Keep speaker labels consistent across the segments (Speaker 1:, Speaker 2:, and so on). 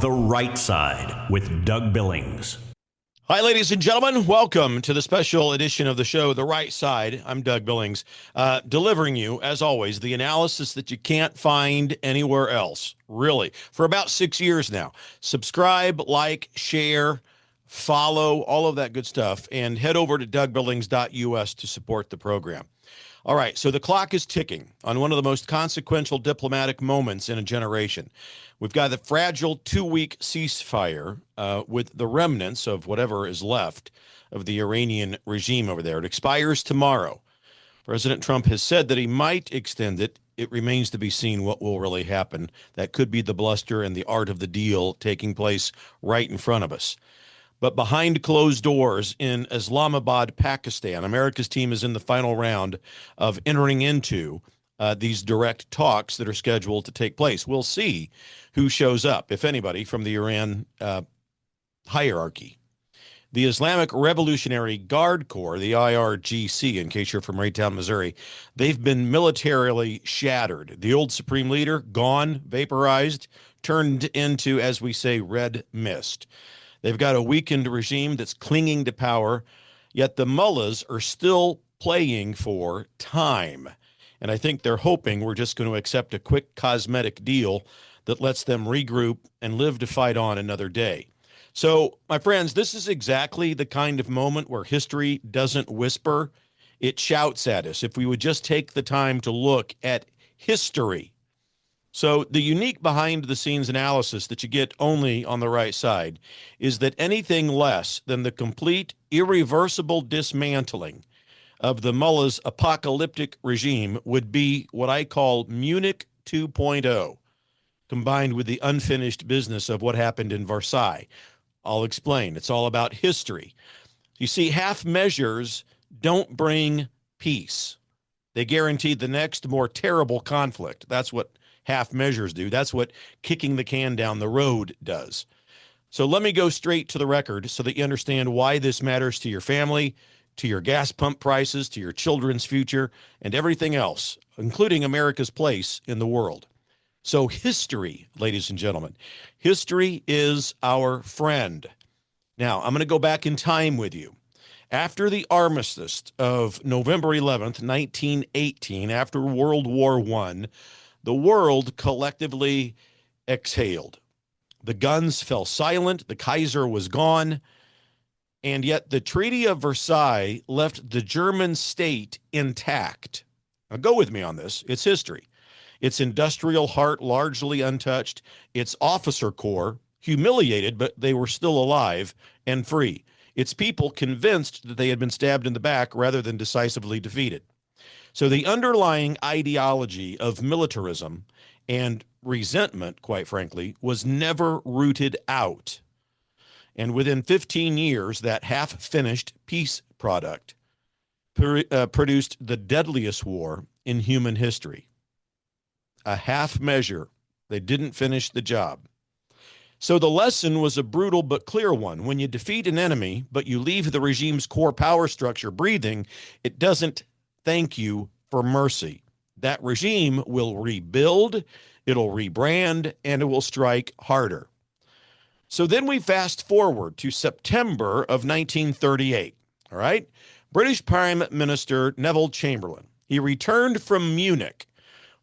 Speaker 1: The Right Side with Doug Billings.
Speaker 2: Hi, ladies and gentlemen. Welcome to the special edition of the show, The Right Side. I'm Doug Billings, delivering you, as always, the analysis that you can't find anywhere else, really, for about 6 years now. Subscribe, like, share, follow, all of that good stuff, and head over to dougbillings.us to support the program. All right, so the clock is ticking on one of the most consequential diplomatic moments in a generation. We've got the fragile 2-week ceasefire with the remnants of whatever is left of the Iranian regime over there. It expires tomorrow. President Trump has said that he might extend it. It remains to be seen what will really happen. That could be the bluster and the art of the deal taking place right in front of us. But behind closed doors in Islamabad, Pakistan, America's team is in the final round of entering into these direct talks that are scheduled to take place. We'll see who shows up, if anybody, from the Iran hierarchy. The Islamic Revolutionary Guard Corps, the IRGC, in case you're from Raytown, Missouri, they've been militarily shattered. The old supreme leader, gone, vaporized, turned into, as we say, red mist. They've got a weakened regime that's clinging to power, yet the mullahs are still playing for time. And I think they're hoping we're just going to accept a quick cosmetic deal that lets them regroup and live to fight on another day. So, my friends, this is exactly the kind of moment where history doesn't whisper, it shouts at us. If we would just take the time to look at history. So the unique behind-the-scenes analysis that you get only on The Right Side is that anything less than the complete, irreversible dismantling of the mullahs' apocalyptic regime would be what I call Munich 2.0, combined with the unfinished business of what happened in Versailles. I'll explain. It's all about history. You see, half measures don't bring peace. They guarantee the next, more terrible conflict. That's what half measures do. That's what kicking the can down the road does. So let me go straight to the record so that you understand why this matters to your family, to your gas pump prices, to your children's future, and everything else, including America's place in the world. So history, ladies and gentlemen, history is our friend. Now, I'm going to go back in time with you. After the armistice of November 11th, 1918, after World War I, the world collectively exhaled. The guns fell silent. The Kaiser was gone. And yet the Treaty of Versailles left the German state intact. Now go with me on this. It's history. Its industrial heart largely untouched. Its officer corps humiliated, but they were still alive and free. Its people convinced that they had been stabbed in the back rather than decisively defeated. So the underlying ideology of militarism and resentment, quite frankly, was never rooted out. And within 15 years, that half-finished peace product produced the deadliest war in human history. A half measure. They didn't finish the job. So the lesson was a brutal but clear one. When you defeat an enemy, but you leave the regime's core power structure breathing, it doesn't thank you for mercy. That regime will rebuild, it'll rebrand, and it will strike harder. So then we fast forward to September of 1938, all right? British Prime Minister Neville Chamberlain, he returned from Munich,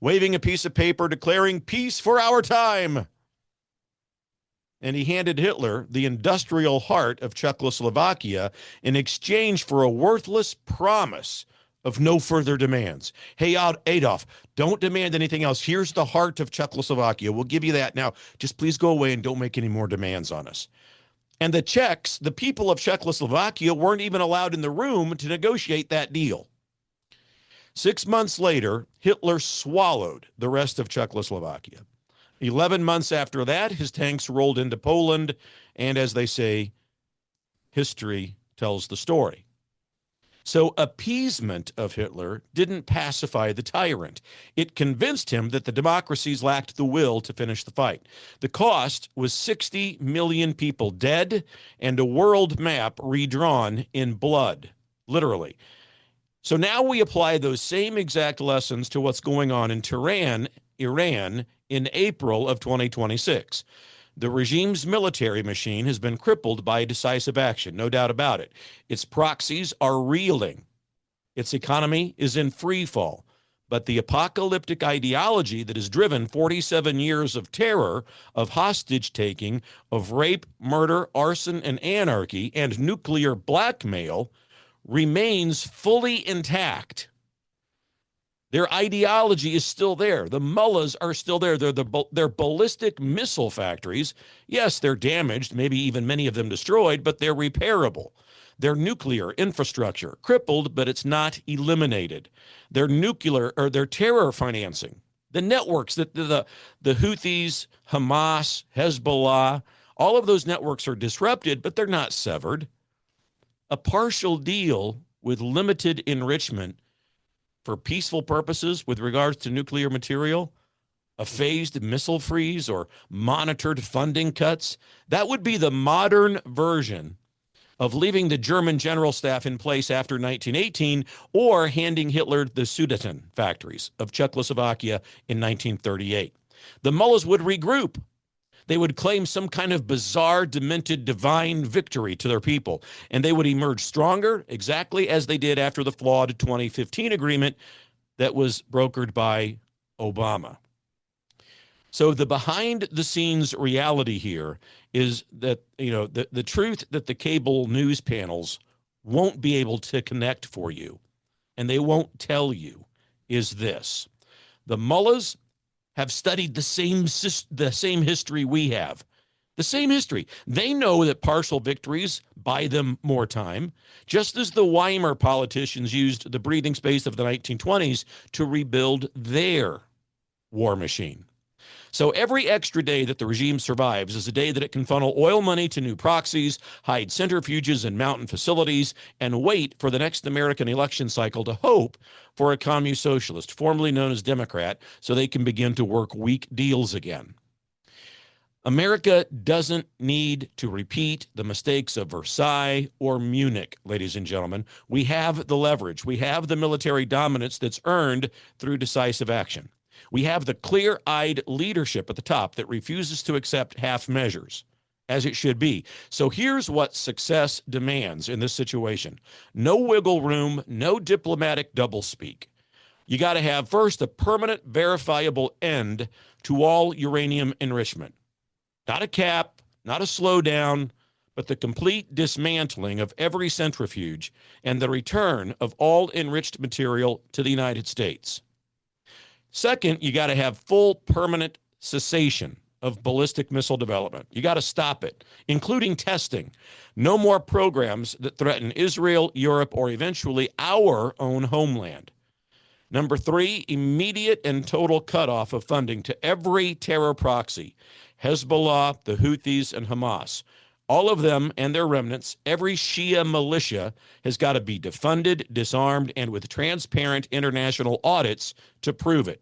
Speaker 2: waving a piece of paper declaring peace for our time. And he handed Hitler the industrial heart of Czechoslovakia in exchange for a worthless promise of no further demands. Hey, Adolf, don't demand anything else. Here's the heart of Czechoslovakia. We'll give you that now. Just please go away and don't make any more demands on us. And the Czechs, the people of Czechoslovakia, weren't even allowed in the room to negotiate that deal. 6 months later, Hitler swallowed the rest of Czechoslovakia. 11 months after that, his tanks rolled into Poland, and as they say, history tells the story. So appeasement of Hitler didn't pacify the tyrant. It convinced him that the democracies lacked the will to finish the fight. The cost was 60 million people dead and a world map redrawn in blood, literally. So now we apply those same exact lessons to what's going on in Tehran, Iran, in April of 2026. The regime's military machine has been crippled by decisive action, no doubt about it. Its proxies are reeling. Its economy is in free fall. But the apocalyptic ideology that has driven 47 years of terror, of hostage taking, of rape, murder, arson, and anarchy, and nuclear blackmail remains fully intact. Their ideology is still there. The mullahs are still there. They're ballistic missile factories. Yes, they're damaged, maybe even many of them destroyed, but they're repairable. Their nuclear infrastructure crippled, but it's not eliminated. Their terror financing, the networks that the Houthis, Hamas, Hezbollah, all of those networks are disrupted, but they're not severed. A partial deal with limited enrichment for peaceful purposes with regards to nuclear material, a phased missile freeze or monitored funding cuts, that would be the modern version of leaving the German general staff in place after 1918 or handing Hitler the Sudeten factories of Czechoslovakia in 1938. The mullahs would regroup. They would claim some kind of bizarre, demented, divine victory to their people, and they would emerge stronger, exactly as they did after the flawed 2015 agreement that was brokered by Obama. So the behind-the-scenes reality here is that, the truth that the cable news panels won't be able to connect for you, and they won't tell you, is this. The mullahs have studied the same history we have. The same history. They know that partial victories buy them more time, just as the Weimar politicians used the breathing space of the 1920s to rebuild their war machine. So every extra day that the regime survives is a day that it can funnel oil money to new proxies, hide centrifuges in mountain facilities, and wait for the next American election cycle to hope for a commune socialist, formerly known as Democrat, so they can begin to work weak deals again. America doesn't need to repeat the mistakes of Versailles or Munich, ladies and gentlemen. We have the leverage. We have the military dominance that's earned through decisive action. We have the clear-eyed leadership at the top that refuses to accept half measures, as it should be. So here's what success demands in this situation. No wiggle room, no diplomatic doublespeak. You got to have, first, a permanent, verifiable end to all uranium enrichment. Not a cap, not a slowdown, but the complete dismantling of every centrifuge and the return of all enriched material to the United States. Second, you got to have full permanent cessation of ballistic missile development. You got to stop it, including testing. No more programs that threaten Israel, Europe, or eventually our own homeland. Number three, immediate and total cutoff of funding to every terror proxy, Hezbollah, the Houthis, and Hamas. All of them and their remnants, every Shia militia has got to be defunded, disarmed, and with transparent international audits to prove it.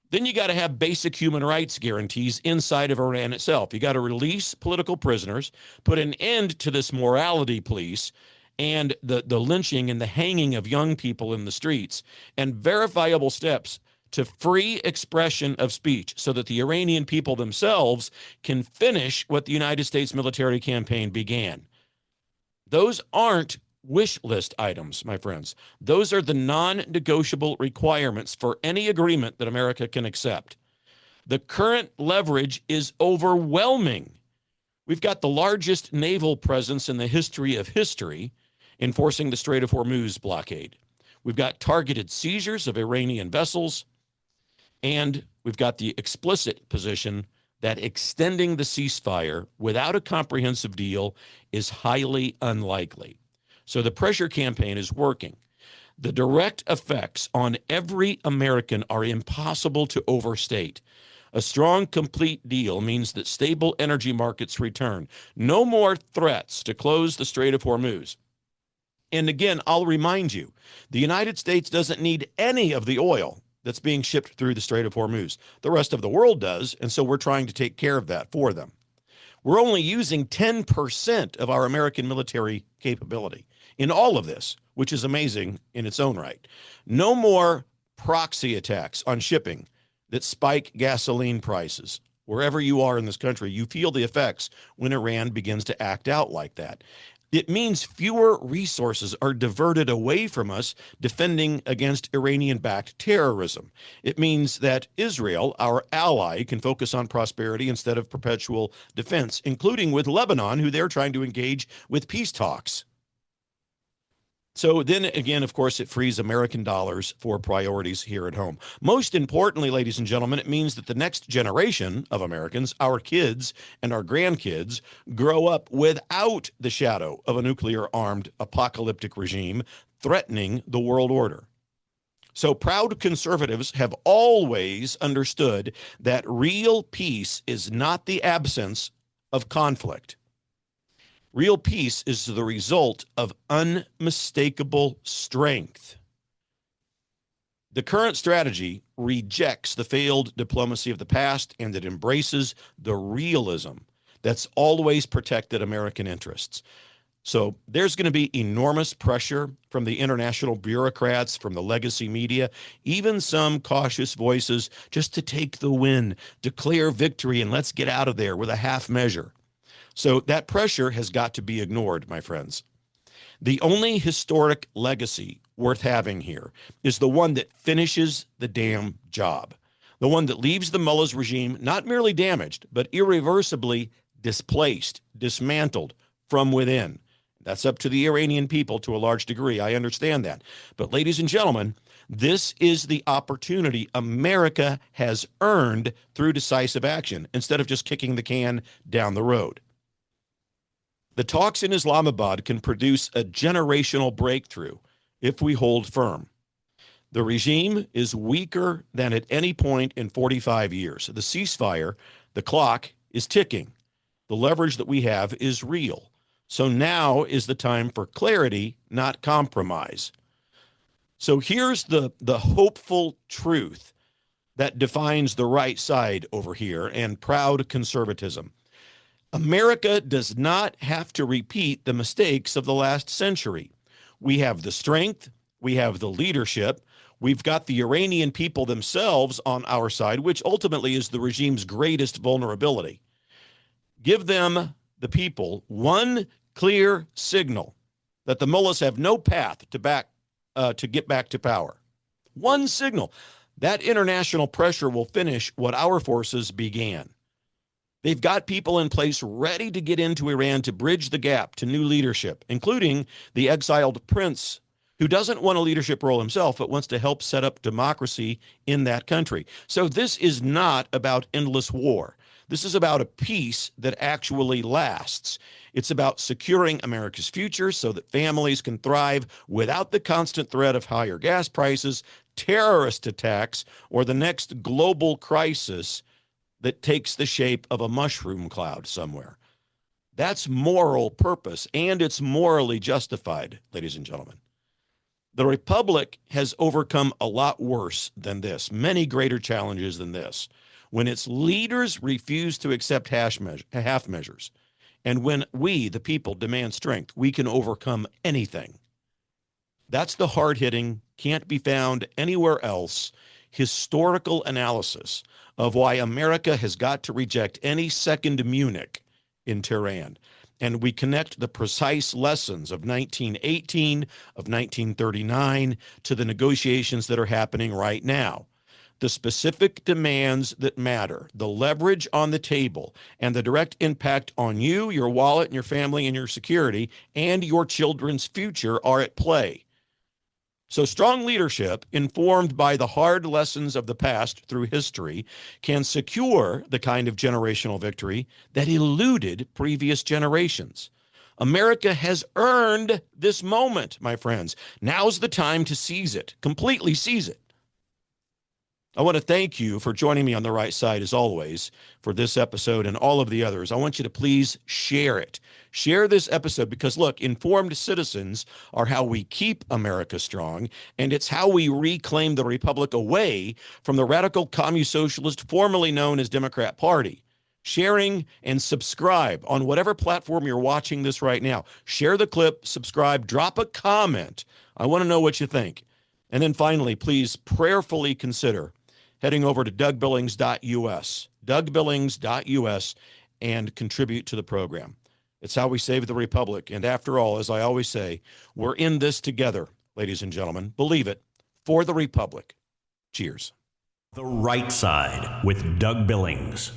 Speaker 2: Then you got to have basic human rights guarantees inside of Iran itself. You got to release political prisoners, put an end to this morality police and the lynching and the hanging of young people in the streets, and verifiable steps to free expression of speech so that the Iranian people themselves can finish what the United States military campaign began. Those aren't wish list items, my friends. Those are the non-negotiable requirements for any agreement that America can accept. The current leverage is overwhelming. We've got the largest naval presence in the history of history enforcing the Strait of Hormuz blockade. We've got targeted seizures of Iranian vessels, and we've got the explicit position that extending the ceasefire without a comprehensive deal is highly unlikely. So the pressure campaign is working. The direct effects on every American are impossible to overstate. A strong, complete deal means that stable energy markets return. No more threats to close the Strait of Hormuz. And again, I'll remind you, the United States doesn't need any of the oil that's being shipped through the Strait of Hormuz. The rest of the world does, and so we're trying to take care of that for them. We're only using 10% of our American military capability in all of this, which is amazing in its own right. No more proxy attacks on shipping that spike gasoline prices. Wherever you are in this country, you feel the effects when Iran begins to act out like that. It means fewer resources are diverted away from us defending against Iranian-backed terrorism. It means that Israel, our ally, can focus on prosperity instead of perpetual defense, including with Lebanon, who they're trying to engage with peace talks. So then again, of course, it frees American dollars for priorities here at home. Most importantly, ladies and gentlemen, it means that the next generation of Americans, our kids and our grandkids, grow up without the shadow of a nuclear-armed apocalyptic regime threatening the world order. So proud conservatives have always understood that real peace is not the absence of conflict. Real peace is the result of unmistakable strength. The current strategy rejects the failed diplomacy of the past, and it embraces the realism that's always protected American interests. So there's going to be enormous pressure from the international bureaucrats, from the legacy media, even some cautious voices just to take the win, declare victory, and let's get out of there with a half measure. So that pressure has got to be ignored, my friends. The only historic legacy worth having here is the one that finishes the damn job, the one that leaves the mullahs regime not merely damaged, but irreversibly displaced, dismantled from within. That's up to the Iranian people to a large degree. I understand that. But ladies and gentlemen, this is the opportunity America has earned through decisive action instead of just kicking the can down the road. The talks in Islamabad can produce a generational breakthrough if we hold firm. The regime is weaker than at any point in 45 years. The ceasefire, the clock is ticking. The leverage that we have is real. So now is the time for clarity, not compromise. So here's the hopeful truth that defines the right side over here and proud conservatism. America does not have to repeat the mistakes of the last century. We have the strength, we have the leadership, we've got the Iranian people themselves on our side, which ultimately is the regime's greatest vulnerability. Give them, the people, one clear signal that the mullahs have no path to get back to power. One signal. That international pressure will finish what our forces began. They've got people in place ready to get into Iran to bridge the gap to new leadership, including the exiled prince who doesn't want a leadership role himself, but wants to help set up democracy in that country. So this is not about endless war. This is about a peace that actually lasts. It's about securing America's future so that families can thrive without the constant threat of higher gas prices, terrorist attacks, or the next global crisis that takes the shape of a mushroom cloud somewhere. That's moral purpose, and it's morally justified, ladies and gentlemen. The Republic has overcome a lot worse than this, many greater challenges than this, when its leaders refuse to accept half measures, and when we, the people, demand strength, we can overcome anything. That's the hard-hitting, can't be found anywhere else, historical analysis of why America has got to reject any second Munich in Tehran. And we connect the precise lessons of 1918, of 1939, to the negotiations that are happening right now. The specific demands that matter, the leverage on the table, and the direct impact on you, your wallet, and your family, and your security, and your children's future are at play. So strong leadership, informed by the hard lessons of the past through history, can secure the kind of generational victory that eluded previous generations. America has earned this moment, my friends. Now's the time to seize it, completely seize it. I want to thank you for joining me on the right side, as always, for this episode and all of the others. I want you to please share it. Share this episode because, look, informed citizens are how we keep America strong, and it's how we reclaim the Republic away from the radical communist-socialist, formerly known as Democrat Party. Sharing and subscribe on whatever platform you're watching this right now. Share the clip, subscribe, drop a comment. I want to know what you think. And then finally, please prayerfully consider heading over to DougBillings.us, dougbillings.us, and contribute to the program. It's how we save the republic. And after all, as I always say, we're in this together, ladies and gentlemen. Believe it, for the republic. Cheers.
Speaker 1: The Right Side with Doug Billings.